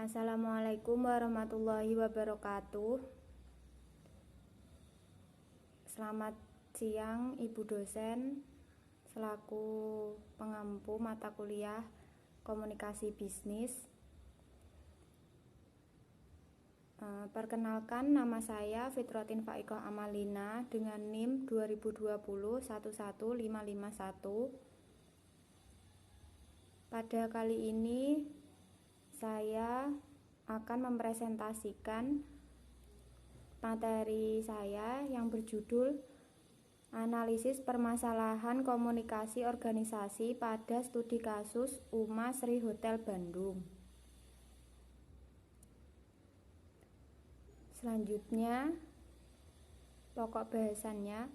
Assalamualaikum warahmatullahi wabarakatuh. Selamat siang Ibu dosen, selaku pengampu mata kuliah Komunikasi Bisnis. Perkenalkan, nama saya Fitrotin Faikoh Amalina dengan NIM 2020-11551. Pada kali ini saya akan mempresentasikan materi saya yang berjudul Analisis Permasalahan Komunikasi Organisasi pada Studi Kasus UMA Sri Hotel Bandung. Selanjutnya, pokok bahasannya.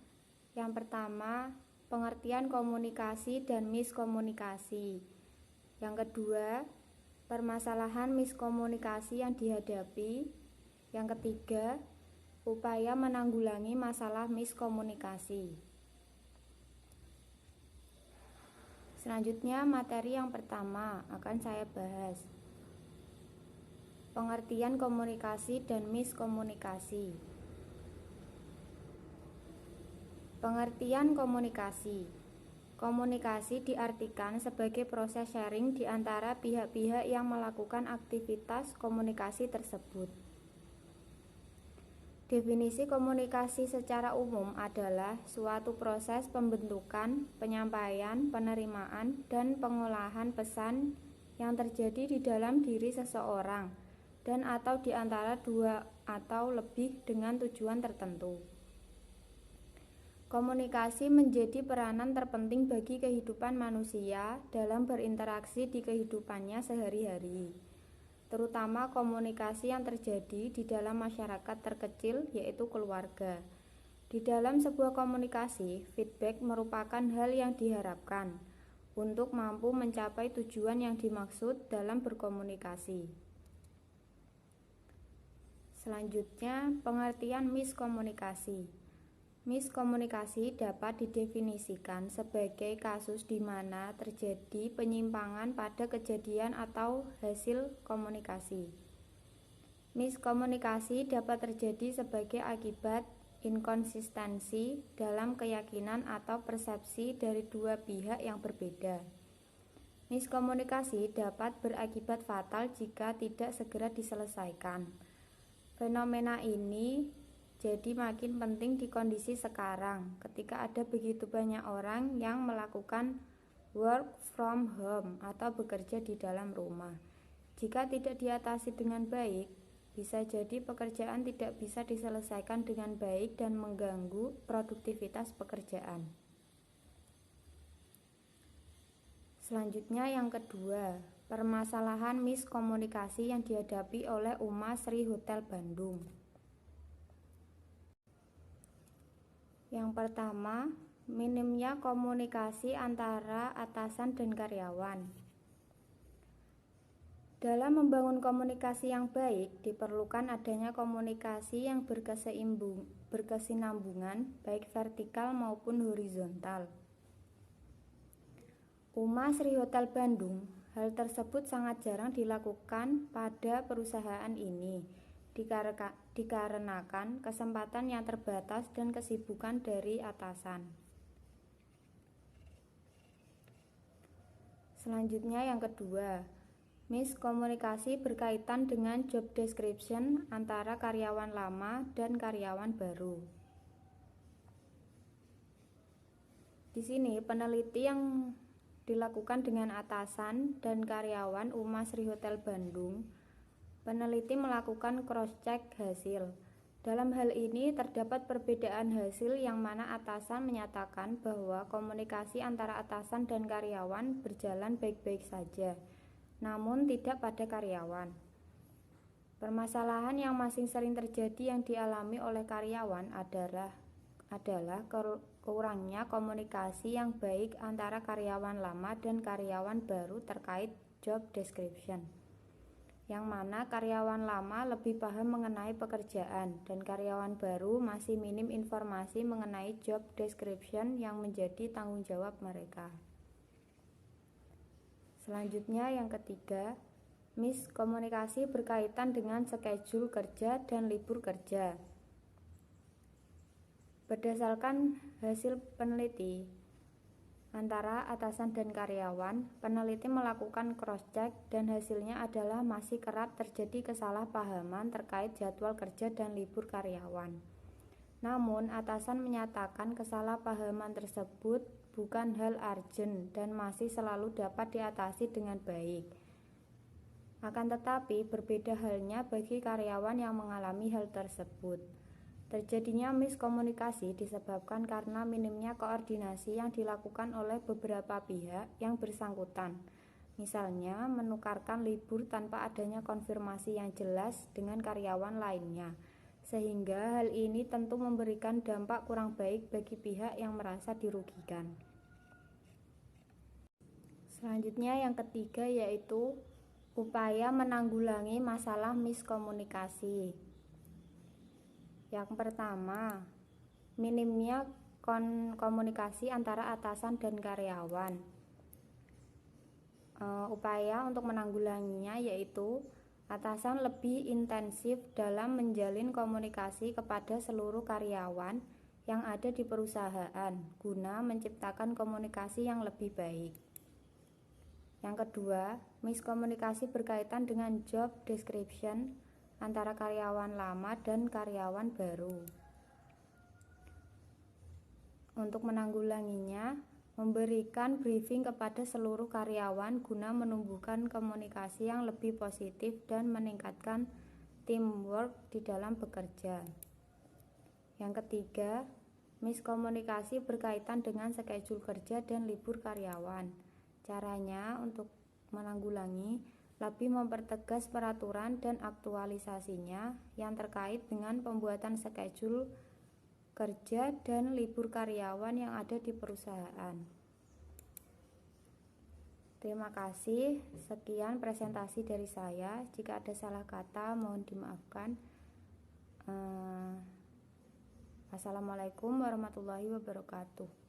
Yang pertama, pengertian komunikasi dan miskomunikasi. Yang kedua, permasalahan miskomunikasi yang dihadapi. Yang ketiga, upaya menanggulangi masalah miskomunikasi. Selanjutnya, materi yang pertama akan saya bahas. Pengertian komunikasi dan miskomunikasi. Pengertian komunikasi. Komunikasi diartikan sebagai proses sharing di antara pihak-pihak yang melakukan aktivitas komunikasi tersebut. Definisi komunikasi secara umum adalah suatu proses pembentukan, penyampaian, penerimaan, dan pengolahan pesan yang terjadi di dalam diri seseorang dan atau di antara dua atau lebih dengan tujuan tertentu. Komunikasi menjadi peranan terpenting bagi kehidupan manusia dalam berinteraksi di kehidupannya sehari-hari, terutama komunikasi yang terjadi di dalam masyarakat terkecil, yaitu keluarga. Di dalam sebuah komunikasi, feedback merupakan hal yang diharapkan untuk mampu mencapai tujuan yang dimaksud dalam berkomunikasi. Selanjutnya, pengertian miskomunikasi. Miskomunikasi dapat didefinisikan sebagai kasus di mana terjadi penyimpangan pada kejadian atau hasil komunikasi. Miskomunikasi dapat terjadi sebagai akibat inkonsistensi dalam keyakinan atau persepsi dari dua pihak yang berbeda. Miskomunikasi dapat berakibat fatal jika tidak segera diselesaikan. Fenomena ini jadi makin penting di kondisi sekarang ketika ada begitu banyak orang yang melakukan work from home atau bekerja di dalam rumah. Jika tidak diatasi dengan baik, bisa jadi pekerjaan tidak bisa diselesaikan dengan baik dan mengganggu produktivitas pekerjaan. Selanjutnya yang kedua, permasalahan miskomunikasi yang dihadapi oleh UMA Sri Hotel Bandung. Yang pertama, minimnya komunikasi antara atasan dan karyawan. Dalam membangun komunikasi yang baik, diperlukan adanya komunikasi yang berkesinambungan, baik vertikal maupun horizontal. UMA Sri Hotel Bandung, hal tersebut sangat jarang dilakukan pada perusahaan ini, dikarenakan kesempatan yang terbatas dan kesibukan dari atasan. Selanjutnya yang kedua, miskomunikasi berkaitan dengan job description antara karyawan lama dan karyawan baru. Di sini peneliti yang dilakukan dengan atasan dan karyawan UMA Sri Hotel Bandung. Peneliti melakukan cross-check hasil. Dalam hal ini terdapat perbedaan hasil yang mana atasan menyatakan bahwa komunikasi antara atasan dan karyawan berjalan baik-baik saja, namun tidak pada karyawan. Permasalahan yang masih sering terjadi yang dialami oleh karyawan adalah kurangnya komunikasi yang baik antara karyawan lama dan karyawan baru terkait job description, yang mana karyawan lama lebih paham mengenai pekerjaan dan karyawan baru masih minim informasi mengenai job description yang menjadi tanggung jawab mereka. Selanjutnya yang ketiga, Miskomunikasi berkaitan dengan skedul kerja dan libur kerja. Berdasarkan hasil peneliti antara atasan dan karyawan, peneliti melakukan cross-check dan hasilnya adalah masih kerap terjadi kesalahpahaman terkait jadwal kerja dan libur karyawan. Namun, atasan menyatakan kesalahpahaman tersebut bukan hal urgent dan masih selalu dapat diatasi dengan baik. Akan tetapi, berbeda halnya bagi karyawan yang mengalami hal tersebut. Terjadinya miskomunikasi disebabkan karena minimnya koordinasi yang dilakukan oleh beberapa pihak yang bersangkutan. Misalnya, menukarkan libur tanpa adanya konfirmasi yang jelas dengan karyawan lainnya. Sehingga hal ini tentu memberikan dampak kurang baik bagi pihak yang merasa dirugikan. Selanjutnya yang ketiga yaitu upaya menanggulangi masalah miskomunikasi. Yang pertama, minimnya komunikasi antara atasan dan karyawan. Upaya untuk menanggulanginya yaitu atasan lebih intensif dalam menjalin komunikasi kepada seluruh karyawan yang ada di perusahaan guna menciptakan komunikasi yang lebih baik. Yang kedua, miskomunikasi berkaitan dengan job description antara karyawan lama dan karyawan baru. Untuk menanggulanginya, memberikan briefing kepada seluruh karyawan guna menumbuhkan komunikasi yang lebih positif dan meningkatkan teamwork di dalam bekerja. Yang ketiga, miskomunikasi berkaitan dengan skedul kerja dan libur karyawan. Caranya untuk menanggulangi lebih mempertegas peraturan dan aktualisasinya yang terkait dengan pembuatan skedul kerja dan libur karyawan yang ada di perusahaan. Terima kasih, sekian presentasi dari saya. Jika ada salah kata mohon dimaafkan. Assalamualaikum warahmatullahi wabarakatuh.